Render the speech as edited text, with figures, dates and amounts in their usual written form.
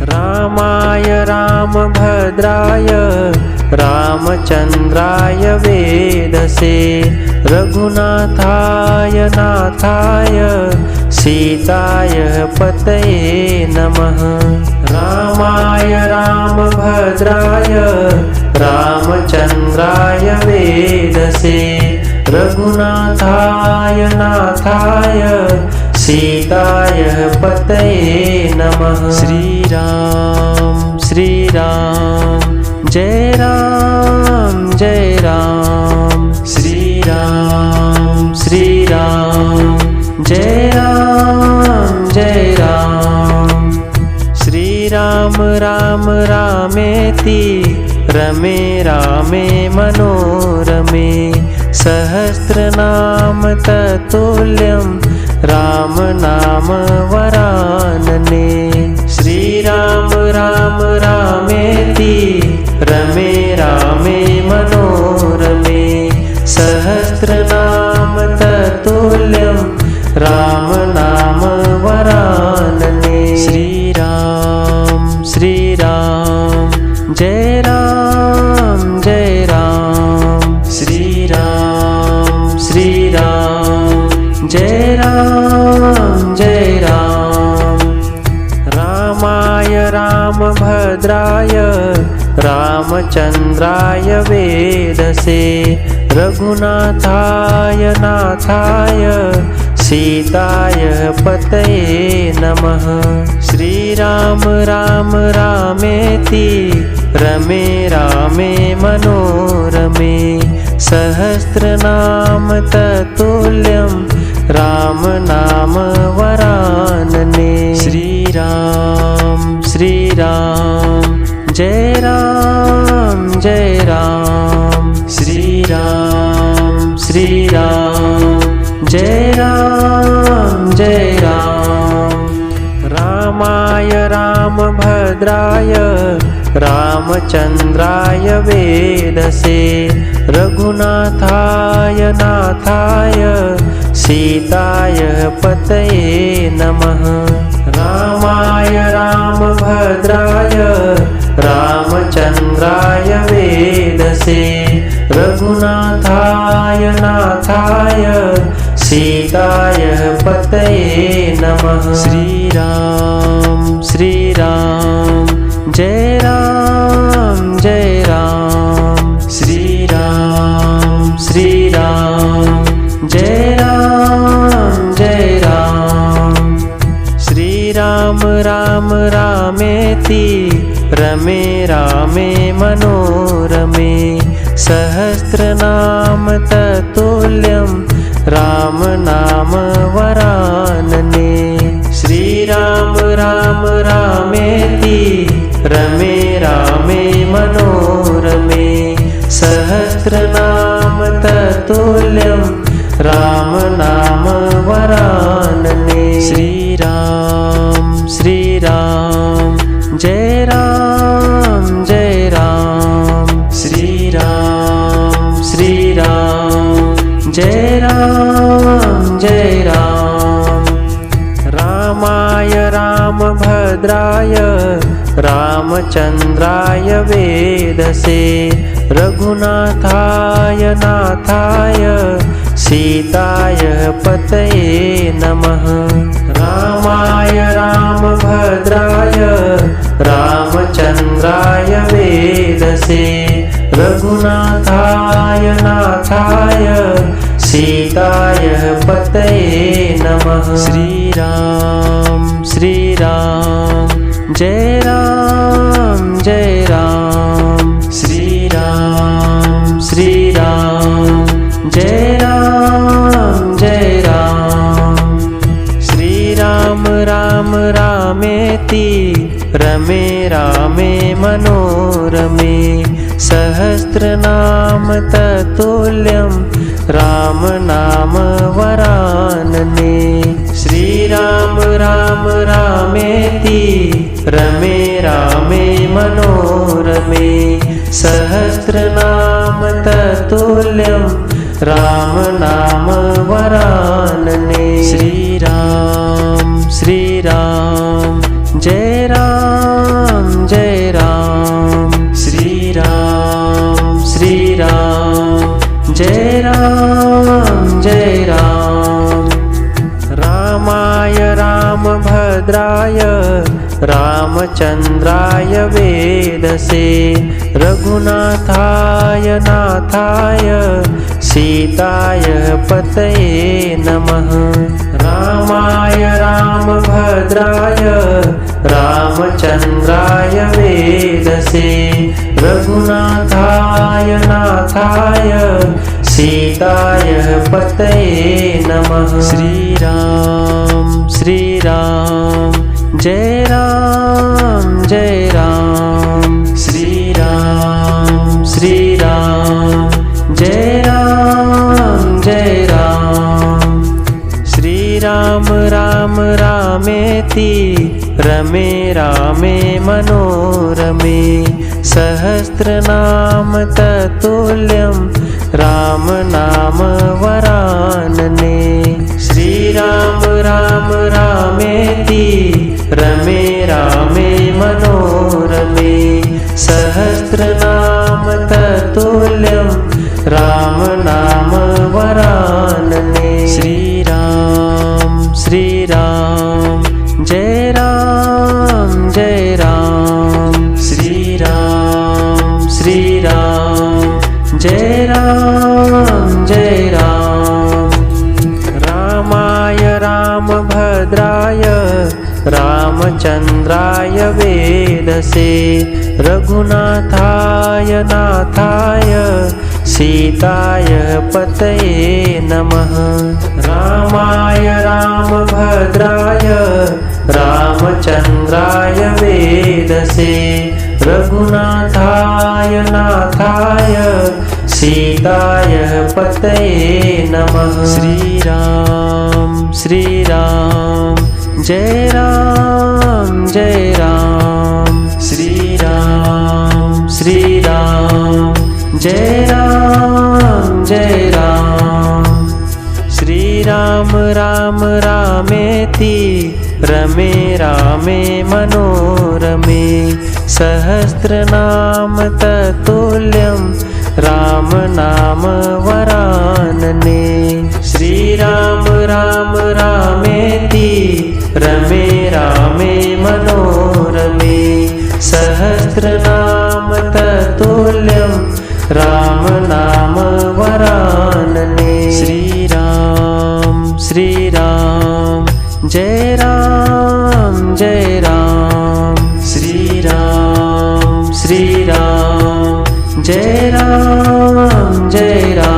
रामाय रामभद्राय रामचन्द्राय वेदसे रघुनाथाय नाथाय सीताय पतये नमः। रामाय रामभद्राय रामचन्द्राय वेदसे रघुनाथाय नाथाय सीताय पतये नमः। श्री राम जय राम जय राम। श्री राम जय राम जय राम। श्री राम राम रामेति रमे रामे मनोरमे सहस्रनाम तत्तुल्यं राम नाम वरानने। श्री राम राम रामेति रमे रामे मनोरमे सहस्रनाम तत्तुल्यं राम नाम वरानने। श्री राम जय राम जय राम। श्री राम जय राम जय राम। रामाय रामभद्राय रामचन्द्राय वेदसे रघुनाथाय नाथाय सीताय पतये नमः। श्री राम राम रामेति रमे रामे मनोरमे सहस्रनाम तत्तुल्यं राम नाम वरानने। श्री राम जय राम जय राम। श्री राम जय राम जय राम। रामाय रामभद्राय रामचन्द्राय वेदसे रघुनाथाय नाथाय सीताय पतये नमः। रामाय रामभद्राय रामचन्द्राय वेदसे रघुनाथाय नाथाय सीताय पतये नमः। श्री राम जय राम जय राम। श्री राम जय राम जय राम। श्री राम राम रामेति रमे रामे मनोरमे सहस्रनाम तत्तुल्यं राम नाम वरानने। श्री राम रामेति रमे रामे मनोरमे सहस्रनाम तत्तुल्यं राम नाम वरानने। श्री राम जय राम जय राम। श्री राम जय राम जय राम। रामाय रामभद्राय रामचन्द्राय वेदसे रघुनाथाय नाथाय सीताय पतये नमः। रामाय रामभद्राय रामचन्द्राय वेदसे रघुनाथाय नाथाय सीताय पतये नमः। श्री राम जय राम जय राम। श्री राम जय राम जय राम। श्री राम राम रामेति रमे रामे मनोरमे सहस्रनाम तत्तुल्यं राम नाम वरानने। श्री राम रामेति रमे रामे मनोरमे सहस्रनाम तत्तुल्यं राम नाम वरानने। श्री राम जय राम रामभद्राय रामचन्द्राय वेदसे रघुनाथाय नाथाय सीताय पतये नमः। रामाय रामभद्राय रामचन्द्राय वेदसे रघुनाथाय नाथाय सीताय पतये नमः। श्री राम जय राम जय राम। श्री राम जय राम जय राम। श्री राम रामेति रमे रामे मनोरमे सहस्रनाम तत्तुल्यं राम नाम वरानने। श्री राम रामेति रमे रामे मनोरमे सहस्रनाम तत्तुल्यं राम नाम वरानने। श्री राम जय राम जय राम। श्री राम जय राम जय राम। रामाय रामभद्राय रामचन्द्राय वेदसे रघुनाथाय नाथाय सीताय पतये नमः। रामाय रामभद्राय रामचन्द्राय वेदसे रघुनाथाय नाथाय सीताय पतये नमः। श्री राम जय राम जय राम। श्री राम जय राम जय राम। श्री राम रामेति रमे रामे मनोरमे सहस्रनाम तत्तुल्यं राम नाम वरानने। श्री राम रामेति रमे रामे मनोरमे सहस्रनाम तत्तुल्यं राम नाम वरानने। श्री राम जय राम जय राम। श्री राम जय राम जय राम।